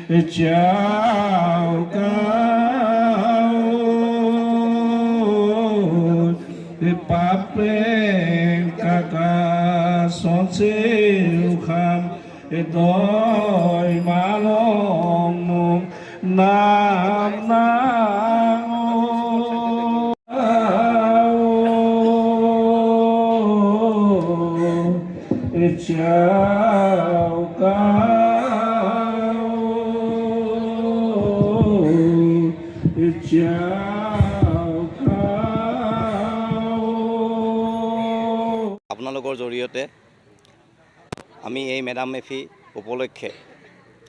chào cao pape kaka son siêu kham đôi má long mông nam nam chào cao chào cao আপোনালোকৰ জৰিয়তে আমি এই madam মেফি উপলক্ষে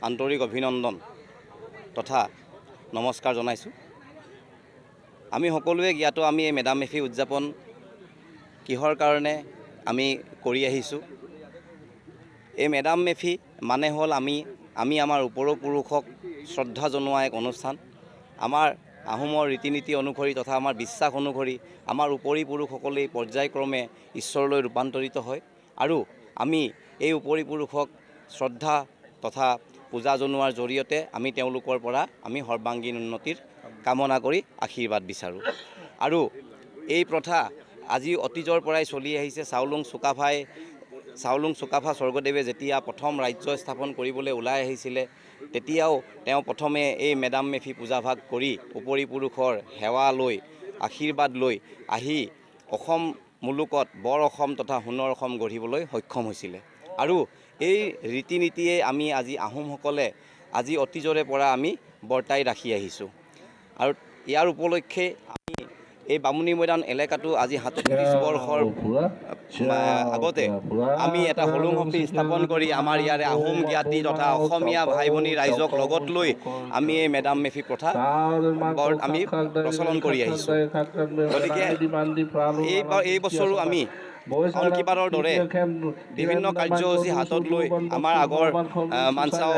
আন্তৰিক অভিনন্দন তথা নমস্কাৰ জনাইছোঁ। আমি সকলোৱে জ্ঞাত আমি এই মেডাম মেফি উদযাপন কিহৰ কাৰণে আমি কৰি আহিছোঁ। এই মেডাম মেফি মানে হ'ল আমি আমাৰ পূৰ্বপুৰুষক শ্ৰদ্ধা জনোৱা এক অনুষ্ঠান। আমাৰ আহোমৰ ৰীতি নীতি অনুসৰি তথা আমাৰ বিশ্বাস অনুসৰি আমাৰ উপৰিপুৰুষসকলেই পৰ্যায়ক্ৰমে ঈশ্বৰলৈ ৰূপান্তৰিত হয় আৰু আমি এই উপৰিপুৰুষক শ্ৰদ্ধা তথা পূজা জনোৱাৰ জৰিয়তে আমি তেওঁলোকৰ পৰা আমি সৰ্বাংগীন উন্নতিৰ কামনা কৰি আশীৰ্বাদ বিচাৰোঁ। আৰু এই প্ৰথা আজি অতীজৰ পৰাই চলি আহিছে। চাওলুং চুকাফা স্বৰ্গদেৱে যেতিয়া প্ৰথম ৰাজ্য স্থাপন কৰিবলৈ ওলাই আহিছিলে তেতিয়াও তেওঁ প্ৰথমে এই মেডাম মেফি পূজাভাগ কৰি উপৰিপুৰুষৰ সেৱা লৈ আশীৰ্বাদ লৈ আহি অসম মুলুকত বৰ অসম তথা সোণৰ অসম গঢ়িবলৈ সক্ষম হৈছিলে। আৰু এই ৰীতি নীতিয়ে আমি আজি আহোমসকলে আজি অতীজৰে পৰা আমি বৰ্তাই ৰাখি আহিছোঁ। আৰু ইয়াৰ উপলক্ষে আমি এই বামুণী মৈদান এলেকাটো আজি ৩৭ বৰ্ষৰ আগতে আমি এটা হোলোংহপি স্থাপন কৰি আমাৰ ইয়াৰে আহোম জ্ঞাতি তথা অসমীয়া ভাই ভনী ৰাইজক লগত লৈ আমি এই মেডাম মেফি প্ৰথা আমি প্ৰচলন কৰি আহিছোঁ। গতিকে এই বছৰো আমি কিবাৰৰ দৰে বিভিন্ন কাৰ্যসূচী হাতত লৈ আমাৰ আগৰ মানচাও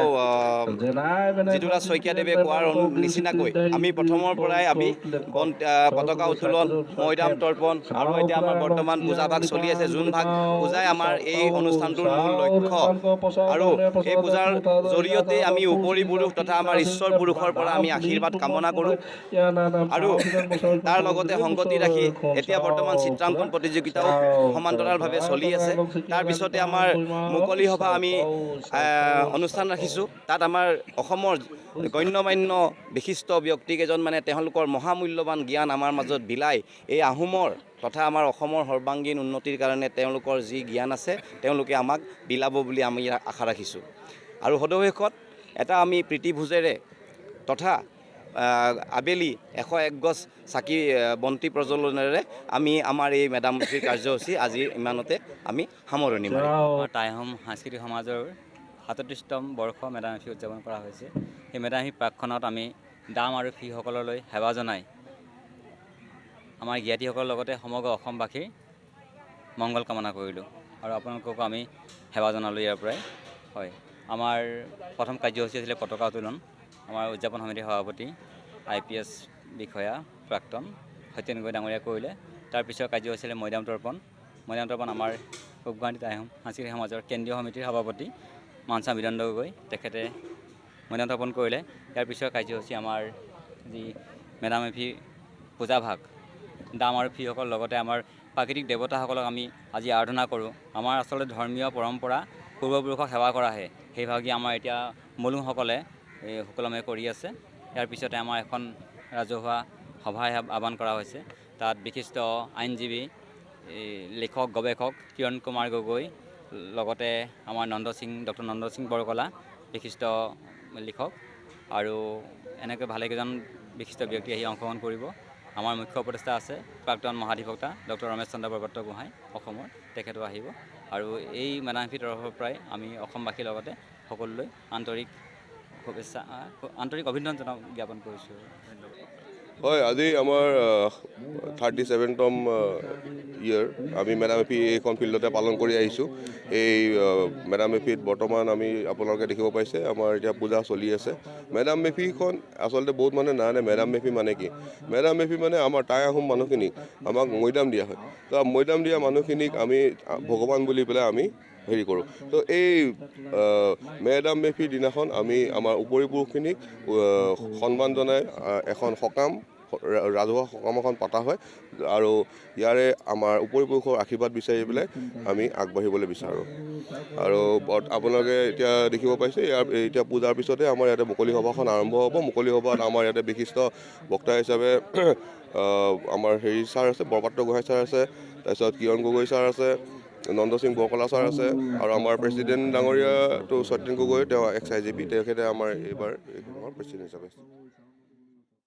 জিতুৰাজ শইকীয়াদেৱে কোৱাৰ নিচিনাকৈ আমি প্ৰথমৰ পৰাই আমি পতাকা উত্তোলন মৈদাম তৰ্পণ আৰু এতিয়া আমাৰ বৰ্তমান পূজাভাগ চলি আছে। জোন ভাগ পূজাই আমাৰ এই অনুষ্ঠানটোৰ মূল লক্ষ্য আৰু এই পূজাৰ জৰিয়তে আমি উপৰিপুৰুষ তথা আমাৰ ঈশ্বৰ পুৰুষৰ পৰা আমি আশীৰ্বাদ কামনা কৰোঁ। আৰু তাৰ লগতে সংগতি ৰাখি এতিয়া বৰ্তমান চিত্ৰাংকন প্ৰতিযোগিতাও সমান্তৰালভাৱে চলি আছে। তাৰপিছতে আমাৰ মুকলি সভা আমি অনুষ্ঠান ৰাখিছোঁ। তাত আমাৰ অসমৰ গণ্যমান্য বিশিষ্ট ব্যক্তিকেইজন মানে তেওঁলোকৰ মহামূল্যৱান জ্ঞান আমাৰ মাজত বিলাই এই আহোমৰ তথা আমাৰ অসমৰ সৰ্বাংগীন উন্নতিৰ কাৰণে তেওঁলোকৰ যি জ্ঞান আছে তেওঁলোকে আমাক বিলাব বুলি আমি আশা ৰাখিছোঁ। আৰু সদশেষত এটা আমি প্ৰীতিভোজেৰে তথা আবেলি 101 গছ চাকি বন্তি প্ৰজ্বলনেৰে আমি আমাৰ এই মেডাম মেফিৰ কাৰ্যসূচী আজি ইমানতে আমি সামৰণি মাৰিম। টাই আহোম সাংস্কৃতিক সমাজৰ 37তম বৰ্ষ মেডাম মেফি উদযাপন কৰা হৈছে। এই মেডাম মেফি প্ৰাকখনত আমি দাম আৰু ফিসকললৈ সেৱা জনাই আমাৰ জ্ঞাতিসকলৰ লগতে সমগ্ৰ অসমবাসীৰ মংগল কামনা কৰিলোঁ আৰু আপোনালোককো আমি সেৱা জনালোঁ ইয়াৰ পৰাই। হয়, আমাৰ প্ৰথম কাৰ্যসূচী আছিলে পতাকা উত্তোলন। আমাৰ উদযাপন সমিতিৰ সভাপতি IPS বিষয়া প্ৰাক্তন সত্যেন গগৈ ডাঙৰীয়া কৰিলে। তাৰপিছত কাৰ্যসূচী আছিলে মৈদাম তৰ্পণ আমাৰ পূব গুৱাহাটী টাই আহোম সাংস্কৃতিক সমাজৰ কেন্দ্ৰীয় সমিতিৰ সভাপতি মানচা মৃদণ্ড গগৈ তেখেতে মৈদাম তৰ্পণ কৰিলে। ইয়াৰ পিছৰ কাৰ্যসূচী আমাৰ যি মেডাম মেফি পূজাভাগ দাম আৰু ফিসকলৰ লগতে আমাৰ প্ৰাকৃতিক দেৱতাসকলক আমি আজি আৰাধনা কৰোঁ। আমাৰ আচলতে ধৰ্মীয় পৰম্পৰা পূৰ্বপুৰুষক সেৱা কৰাহে, সেইভাগেই আমাৰ এতিয়া মলুংসকলে সুকলমে কৰি আছে। ইয়াৰ পিছতে আমাৰ এখন ৰাজহুৱা সভাই আহ্বান কৰা হৈছে। তাত বিশিষ্ট আইনজীৱী লেখক গৱেষক কিৰণ কুমাৰ গগৈ লগতে আমাৰ ডক্টৰ নন্দ সিং বৰকলা বিশিষ্ট লিখক আৰু এনেকৈ ভালেকেইজন বিশিষ্ট ব্যক্তি আহি অংশগ্ৰহণ কৰিব। আমাৰ মুখ্য উপদেষ্টা আছে প্ৰাক্তন মহাধিবক্তা ডক্টৰ ৰমেশ চন্দ্ৰ বৰপাত্ৰ গোহাঁই অসমৰ, তেখেতো আহিব। আৰু এই মেডাম মেফিৰ তৰফৰ পৰাই আমি অসমবাসীৰ লগতে সকলোলৈ আন্তৰিক অভিনন্দন জ্ঞাপন কৰিছোঁ। হয়, আজি আমাৰ 37তম ইয়াৰ আমি মেডাম মেফি এইখন ফিল্ডতে পালন কৰি আহিছোঁ। এই মেডাম মেফিত বৰ্তমান আমি আপোনালোকে দেখিব পাইছে আমাৰ এতিয়া পূজা চলি আছে। মেডাম মেফিখন আচলতে বহুত মানুহে নাজানে মেডাম মেফি মানে কি। মেডাম মেফি মানে আমাৰ টাই আহোম মানুহখিনিক আমাক মৈদাম দিয়া হয়। তো মৈদাম দিয়া মানুহখিনিক আমি ভগৱান বুলি পেলাই আমি হেৰি কৰোঁ। তো এই মেডাম মেফিৰ দিনাখন আমি আমাৰ উপৰি পুৰুষখিনিক সন্মান জনাই এখন সকাম, ৰাজহুৱা সকাম এখন পতা হয় আৰু ইয়াৰে আমাৰ উপৰি পুৰুষৰ আশীৰ্বাদ বিচাৰি পেলাই আমি আগবাঢ়িবলৈ বিচাৰোঁ। আৰু আপোনালোকে এতিয়া দেখিব পাইছে এতিয়া পূজাৰ পিছতে আমাৰ ইয়াতে মুকলি সভাখন আৰম্ভ হ'ব। মুকলি সভাত আমাৰ ইয়াতে বিশিষ্ট বক্তা হিচাপে আমাৰ ছাৰ আছে, বৰপাত্ৰ গোহাঁই ছাৰ আছে, তাৰপিছত কিৰণ গগৈ ছাৰ আছে, নন্দ সিং বৰকলা ছাৰ আছে আৰু আমাৰ প্ৰেচিডেণ্ট ডাঙৰীয়াটো সত্যেন গগৈ, তেওঁ XIGP, তেখেতে আমাৰ এইবাৰ প্ৰেচিডেণ্ট হিচাপে আছে।